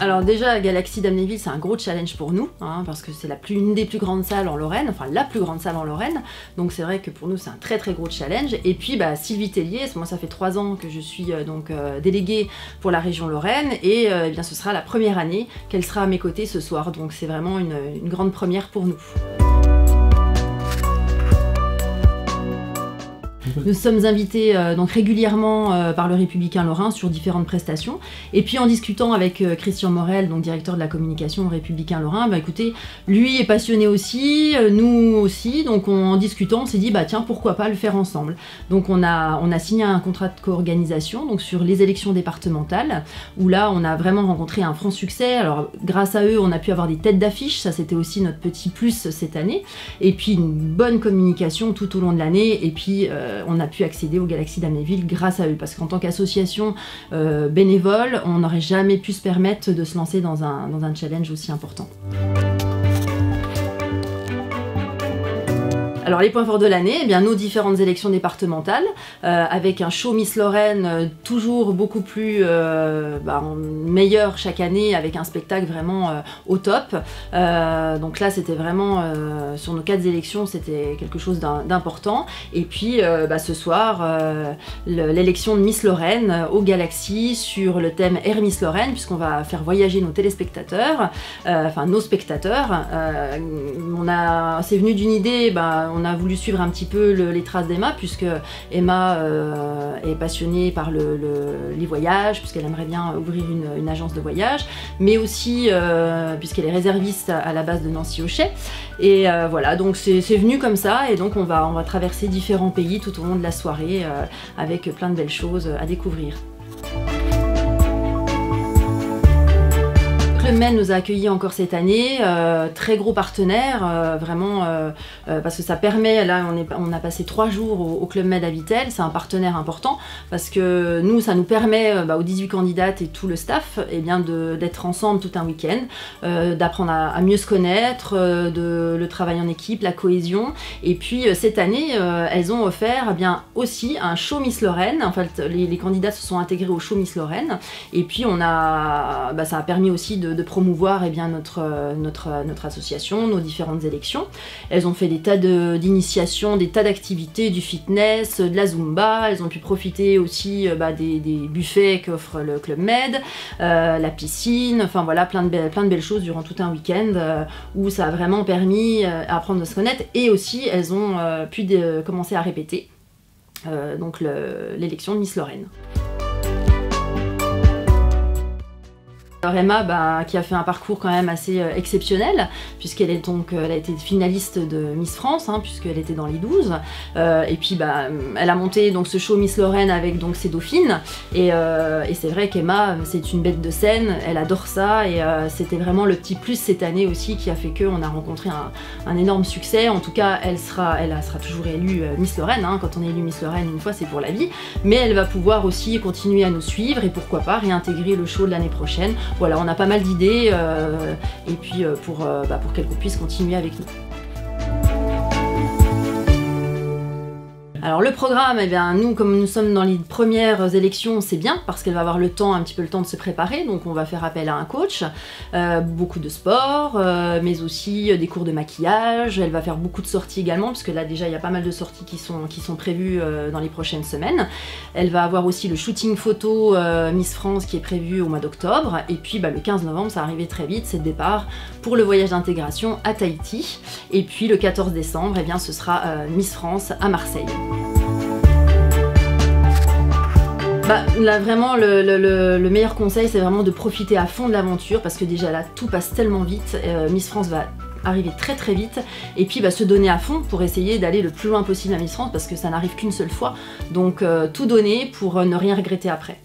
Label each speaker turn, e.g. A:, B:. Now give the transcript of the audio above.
A: Alors déjà, Galaxy d'Amnéville, c'est un gros challenge pour nous, hein, parce que c'est une des plus grandes salles en Lorraine, enfin la plus grande salle en Lorraine, donc c'est vrai que pour nous c'est un très gros challenge. Et puis Sylvie Tellier, moi ça fait 3 ans que je suis déléguée pour la région Lorraine, et eh bien ce sera la première année qu'elle sera à mes côtés ce soir, donc c'est vraiment une grande première pour nous. Nous sommes invités donc régulièrement par le Républicain Lorrain sur différentes prestations. Et puis en discutant avec Christian Morel, donc directeur de la communication au Républicain Lorrain, écoutez, lui est passionné aussi, nous aussi, donc en discutant, on s'est dit tiens, pourquoi pas le faire ensemble. Donc on a signé un contrat de co-organisation donc sur les élections départementales, où là on a vraiment rencontré un franc succès. Alors grâce à eux, on a pu avoir des têtes d'affiche, ça c'était aussi notre petit plus cette année, et puis une bonne communication tout au long de l'année, et puis on a pu accéder au Galaxy d'Amnéville grâce à eux, parce qu'en tant qu'association bénévole, on n'aurait jamais pu se permettre de se lancer dans un challenge aussi important. Alors les points forts de l'année, eh bien nos différentes élections départementales, avec un show Miss Lorraine toujours beaucoup plus meilleur chaque année, avec un spectacle vraiment au top. Donc là c'était vraiment, sur nos 4 élections, c'était quelque chose d'important. Et puis ce soir, l'élection de Miss Lorraine au Galaxy sur le thème Air Miss Lorraine, puisqu'on va faire voyager nos téléspectateurs, enfin nos spectateurs. C'est venu d'une idée, on a voulu suivre un petit peu les traces d'Emma, puisque Emma est passionnée par les voyages, puisqu'elle aimerait bien ouvrir une agence de voyage, mais aussi puisqu'elle est réserviste à la base de Nancy-Ochet. Et voilà, donc c'est venu comme ça, et donc on va traverser différents pays tout au long de la soirée avec plein de belles choses à découvrir. Club Med nous a accueillis encore cette année, très gros partenaire, vraiment, parce que ça permet, là on a passé 3 jours au Club Med à Vittel, c'est un partenaire important, parce que nous, ça nous permet, aux 18 candidates et tout le staff, d'être ensemble tout un week-end, d'apprendre à mieux se connaître, le travail en équipe, la cohésion. Et puis cette année, elles ont offert aussi un show Miss Lorraine. En fait, les candidats se sont intégrés au show Miss Lorraine, et puis ça a permis aussi de promouvoir notre association, nos différentes élections. Elles ont fait des tas d'initiations, des tas d'activités, du fitness, de la Zumba. Elles ont pu profiter aussi des buffets qu'offre le Club Med, la piscine, enfin voilà, plein de belles choses durant tout un week-end où ça a vraiment permis à apprendre à se connaître, et aussi elles ont pu commencer à répéter donc l'élection de Miss Lorraine. Alors Emma, qui a fait un parcours quand même assez exceptionnel, puisqu'elle elle a été finaliste de Miss France, puisqu'elle était dans les 12, et puis elle a monté donc ce show Miss Lorraine avec donc ses dauphines, et c'est vrai qu'Emma, c'est une bête de scène, elle adore ça, et c'était vraiment le petit plus cette année aussi qui a fait qu'on a rencontré un énorme succès. En tout cas, elle sera toujours élue Miss Lorraine, quand on est élu Miss Lorraine une fois, c'est pour la vie, mais elle va pouvoir aussi continuer à nous suivre, et pourquoi pas réintégrer le show de l'année prochaine. Voilà, on a pas mal d'idées, et puis pour qu'elle puisse continuer avec nous. Alors le programme, nous, comme nous sommes dans les premières élections, c'est bien, parce qu'elle va avoir un petit peu le temps de se préparer, donc on va faire appel à un coach, beaucoup de sport, mais aussi des cours de maquillage. Elle va faire beaucoup de sorties également, parce que là déjà il y a pas mal de sorties qui sont prévues dans les prochaines semaines. Elle va avoir aussi le shooting photo Miss France qui est prévu au mois d'octobre, et puis le 15 novembre, ça arrivait très vite, c'est le départ pour le voyage d'intégration à Tahiti, et puis le 14 décembre, ce sera Miss France à Marseille. Là vraiment le meilleur conseil, c'est vraiment de profiter à fond de l'aventure, parce que déjà là tout passe tellement vite. Miss France va arriver très vite, et puis se donner à fond pour essayer d'aller le plus loin possible à Miss France, parce que ça n'arrive qu'une seule fois, donc tout donner pour ne rien regretter après.